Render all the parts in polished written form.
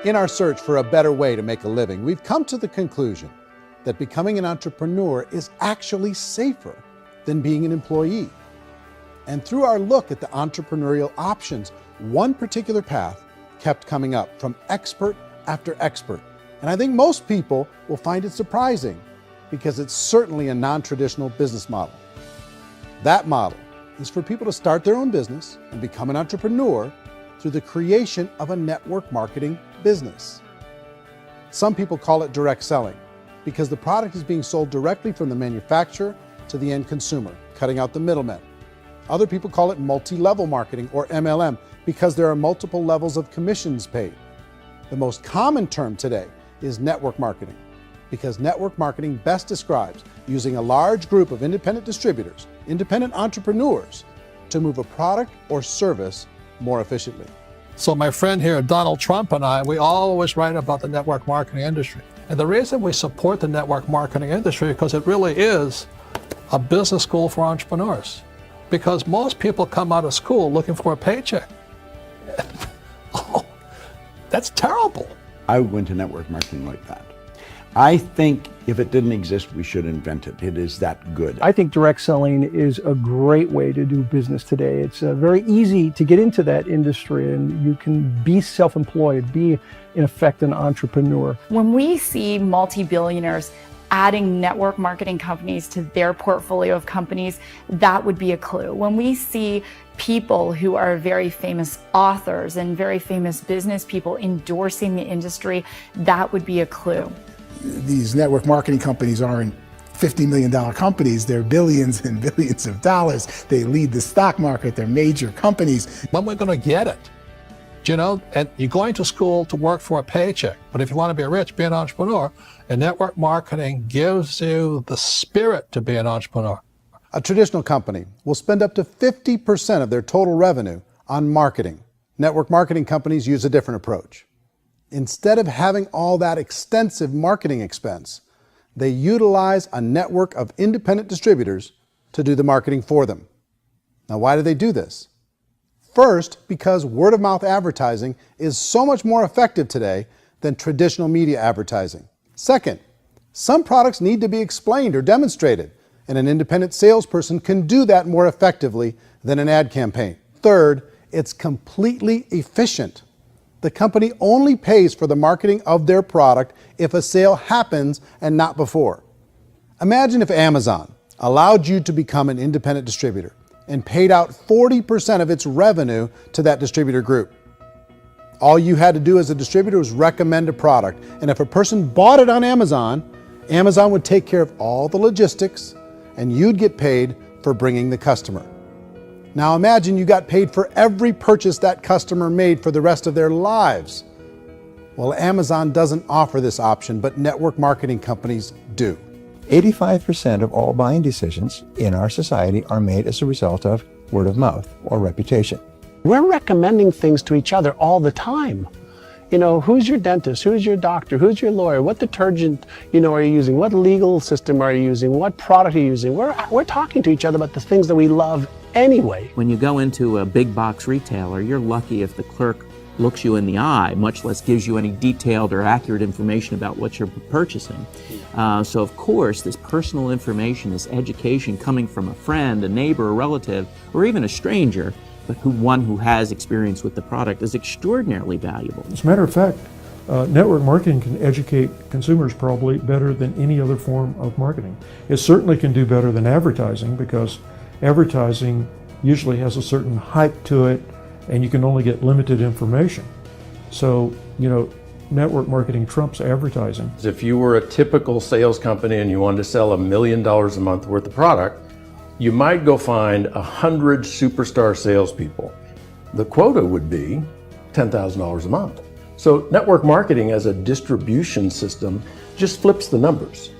In our search for a better way to make a living, we've come to the conclusion that becoming an entrepreneur is actually safer than being an employee. And through our look at the entrepreneurial options, one particular path kept coming up from expert after expert. And I think most people will find it surprising because it's certainly a non-traditional business model. That model is for people to start their own business and become an entrepreneur through the creation of a network marketing business. Some people call it direct selling because the product is being sold directly from the manufacturer to the end consumer, cutting out the middlemen. Other people call it multi-level marketing, or MLM, because there are multiple levels of commissions paid. The most common term today is network marketing, because network marketing best describes using a large group of independent distributors, independent entrepreneurs, to move a product or service more efficiently. So my friend here, Donald Trump, and I, we always write about the network marketing industry. And the reason we support the network marketing industry is because it really is a business school for entrepreneurs. Because most people come out of school looking for a paycheck. Oh, that's terrible. I went to network marketing like that. I think if it didn't exist, we should invent it. It is that good. I think direct selling is a great way to do business today. It's very easy to get into that industry, and you can be self-employed, be in effect an entrepreneur. When we see multi-billionaires adding network marketing companies to their portfolio of companies, that would be a clue. When we see people who are very famous authors and very famous business people endorsing the industry, that would be a clue. These network marketing companies aren't $50 million companies, they're billions and billions of dollars. They lead the stock market, they're major companies. When we're going to get it? You know, and you're going to school to work for a paycheck, but if you want to be rich, be an entrepreneur, and network marketing gives you the spirit to be an entrepreneur. A traditional company will spend up to 50% of their total revenue on marketing. Network marketing companies use a different approach. Instead of having all that extensive marketing expense, they utilize a network of independent distributors to do the marketing for them. Now, why do they do this? First, because word-of-mouth advertising is so much more effective today than traditional media advertising. Second, some products need to be explained or demonstrated, and an independent salesperson can do that more effectively than an ad campaign. Third, it's completely efficient. The company only pays for the marketing of their product if a sale happens and not before. Imagine if Amazon allowed you to become an independent distributor and paid out 40% of its revenue to that distributor group. All you had to do as a distributor was recommend a product, and if a person bought it on Amazon, Amazon would take care of all the logistics and you'd get paid for bringing the customer. Now imagine you got paid for every purchase that customer made for the rest of their lives. Well, Amazon doesn't offer this option, but network marketing companies do. 85% of all buying decisions in our society are made as a result of word of mouth or reputation. We're recommending things to each other all the time. You know, who's your dentist? Who's your doctor? Who's your lawyer? What detergent, are you using? What legal system are you using? What product are you using? We're talking to each other about the things that we love anyway. When you go into a big box retailer, you're lucky if the clerk looks you in the eye, much less gives you any detailed or accurate information about what you're purchasing. So of course, this personal information, this education coming from a friend, a neighbor, a relative, or even a stranger, but one who has experience with the product is extraordinarily valuable. As a matter of fact, network marketing can educate consumers probably better than any other form of marketing. It certainly can do better than advertising, because advertising usually has a certain hype to it and you can only get limited information. So, network marketing trumps advertising. If you were a typical sales company and you wanted to sell $1 million a month worth of product, you might go find 100 superstar salespeople. The quota would be $10,000 a month. So network marketing as a distribution system just flips the numbers.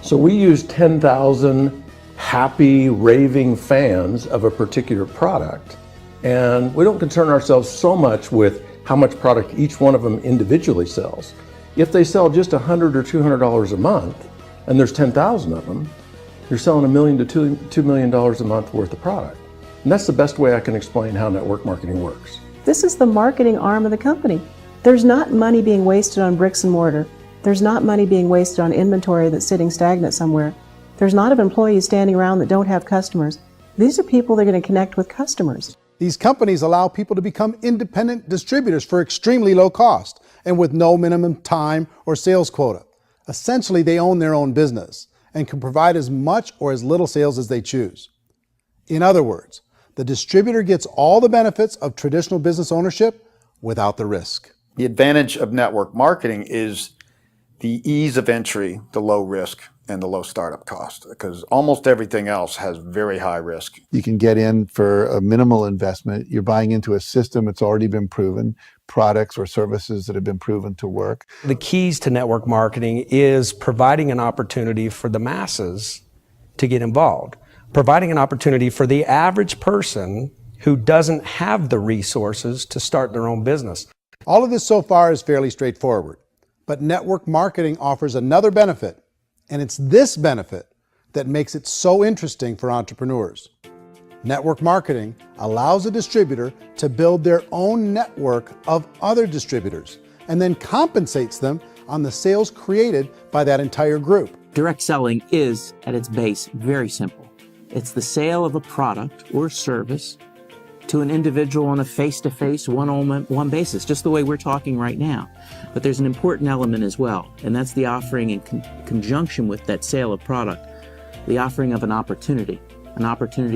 So we use 10,000 happy, raving fans of a particular product, and we don't concern ourselves so much with how much product each one of them individually sells. If they sell just $100 or $200 a month, and there's 10,000 of them, you're selling $1 million to $2 million a month worth of product. And that's the best way I can explain how network marketing works. This is the marketing arm of the company. There's not money being wasted on bricks and mortar. There's not money being wasted on inventory that's sitting stagnant somewhere. There's not of employees standing around that don't have customers. These are people that are going to connect with customers. These companies allow people to become independent distributors for extremely low cost and with no minimum time or sales quota. Essentially, they own their own business and can provide as much or as little sales as they choose. In other words, the distributor gets all the benefits of traditional business ownership without the risk. The advantage of network marketing is the ease of entry, the low risk, and the low startup cost, because almost everything else has very high risk. You can get in for a minimal investment. You're buying into a system that's already been proven, products or services that have been proven to work. The keys to network marketing is providing an opportunity for the masses to get involved, providing an opportunity for the average person who doesn't have the resources to start their own business. All of this so far is fairly straightforward, but network marketing offers another benefit, and it's this benefit that makes it so interesting for entrepreneurs. Network marketing allows a distributor to build their own network of other distributors and then compensates them on the sales created by that entire group. Direct selling is, at its base, very simple. It's the sale of a product or service to an individual on a face-to-face, one-on-one basis, just the way we're talking right now. But there's an important element as well, and that's the offering in conjunction with that sale of product, the offering of an opportunity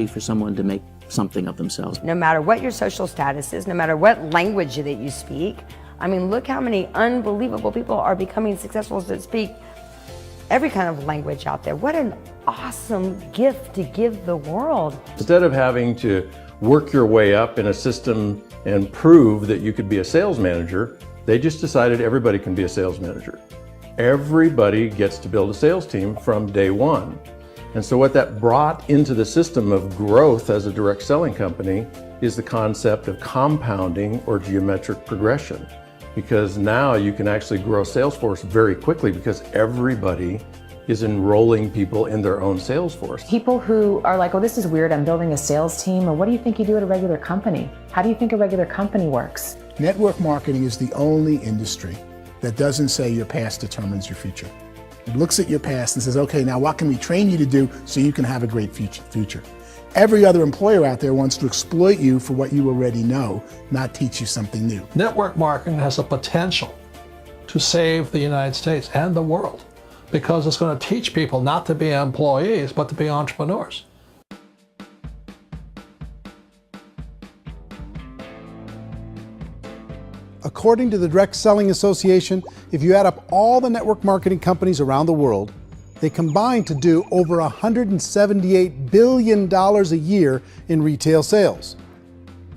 for someone to make something of themselves. No matter what your social status is, no matter what language that you speak, I mean, look how many unbelievable people are becoming successful that speak every kind of language out there. What an awesome gift to give the world. Instead of having to work your way up in a system and prove that you could be a sales manager, they just decided everybody can be a sales manager. Everybody gets to build a sales team from day one. And so what that brought into the system of growth as a direct selling company is the concept of compounding or geometric progression. Because now you can actually grow a sales force very quickly because everybody is enrolling people in their own sales force. People who are like, oh, this is weird, I'm building a sales team, or what do you think you do at a regular company? How do you think a regular company works? Network marketing is the only industry that doesn't say your past determines your future. It looks at your past and says, okay, now what can we train you to do so you can have a great future? Every other employer out there wants to exploit you for what you already know, not teach you something new. Network marketing has the potential to save the United States and the world, because it's going to teach people not to be employees, but to be entrepreneurs. According to the Direct Selling Association, if you add up all the network marketing companies around the world, they combine to do over $178 billion a year in retail sales.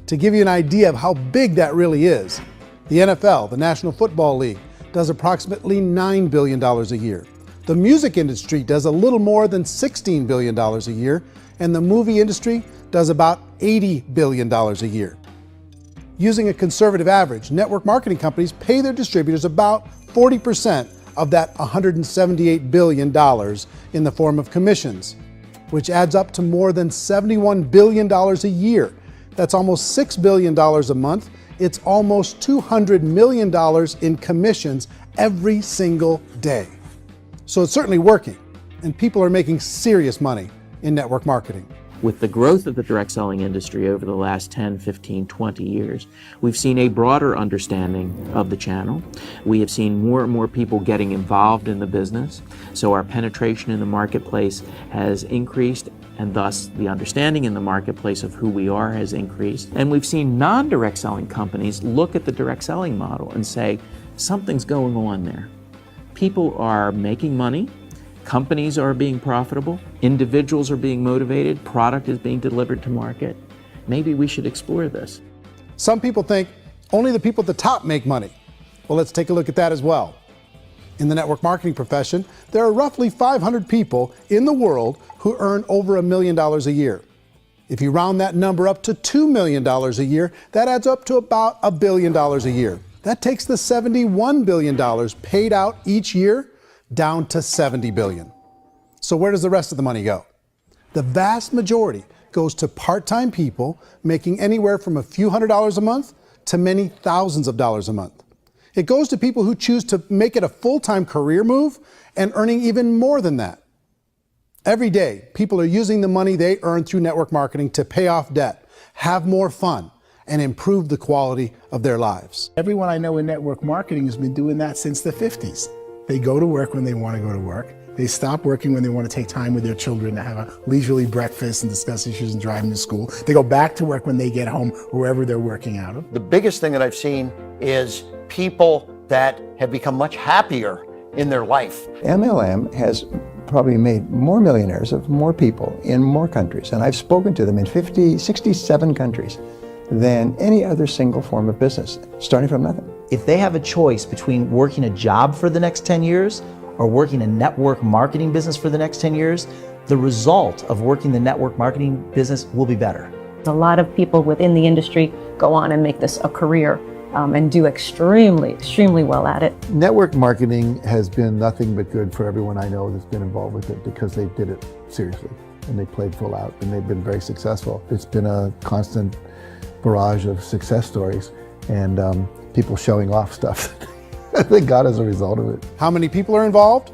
To give you an idea of how big that really is, the NFL, the National Football League, does approximately $9 billion a year. The music industry does a little more than $16 billion a year, and the movie industry does about $80 billion a year. Using a conservative average, network marketing companies pay their distributors about 40% of that $178 billion in the form of commissions, which adds up to more than $71 billion a year. That's almost $6 billion a month. It's almost $200 million in commissions every single day. So it's certainly working, and people are making serious money in network marketing. With the growth of the direct selling industry over the last 10, 15, 20 years, we've seen a broader understanding of the channel. We have seen more and more people getting involved in the business, so our penetration in the marketplace has increased, and thus the understanding in the marketplace of who we are has increased. And we've seen non-direct selling companies look at the direct selling model and say, something's going on there. People are making money, companies are being profitable, individuals are being motivated, product is being delivered to market. Maybe we should explore this. Some people think only the people at the top make money. Well, let's take a look at that as well. In the network marketing profession, there are roughly 500 people in the world who earn over $1 million a year. If you round that number up to $2 million a year, that adds up to about $1 billion a year. That takes the $71 billion paid out each year down to $70 billion. So where does the rest of the money go? The vast majority goes to part-time people making anywhere from a few $100s a month to many thousands of dollars a month. It goes to people who choose to make it a full-time career move and earning even more than that. Every day, people are using the money they earn through network marketing to pay off debt, have more fun, and improve the quality of their lives. Everyone I know in network marketing has been doing that since the 50s. They go to work when they want to go to work. They stop working when they want to take time with their children to have a leisurely breakfast and discuss issues and drive them to school. They go back to work when they get home, wherever they're working out of. The biggest thing that I've seen is people that have become much happier in their life. MLM has probably made more millionaires of more people in more countries, and I've spoken to them in 67 countries, than any other single form of business, starting from nothing. If they have a choice between working a job for the next 10 years or working a network marketing business for the next 10 years, the result of working the network marketing business will be better. A lot of people within the industry go on and make this a career and do extremely well at it. Network marketing has been nothing but good for everyone I know that's been involved with it because they did it seriously and they played full out and they've been very successful. It's been a constant barrage of success stories and people showing off stuff that they got as a result of it. How many people are involved?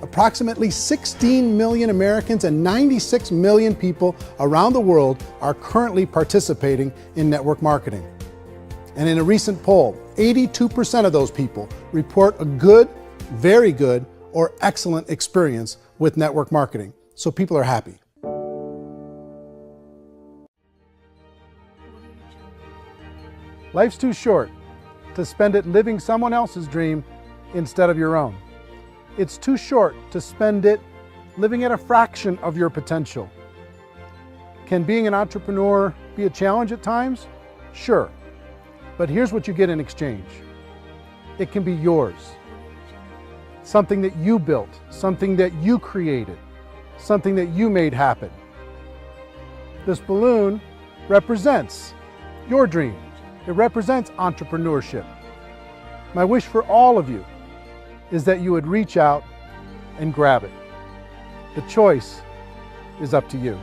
Approximately 16 million Americans and 96 million people around the world are currently participating in network marketing. And in a recent poll, 82% of those people report a good, very good, or excellent experience with network marketing. So people are happy. Life's too short to spend it living someone else's dream instead of your own. It's too short to spend it living at a fraction of your potential. Can being an entrepreneur be a challenge at times? Sure. But here's what you get in exchange. It can be yours. Something that you built, something that you created, something that you made happen. This balloon represents your dream. It represents entrepreneurship. My wish for all of you is that you would reach out and grab it. The choice is up to you.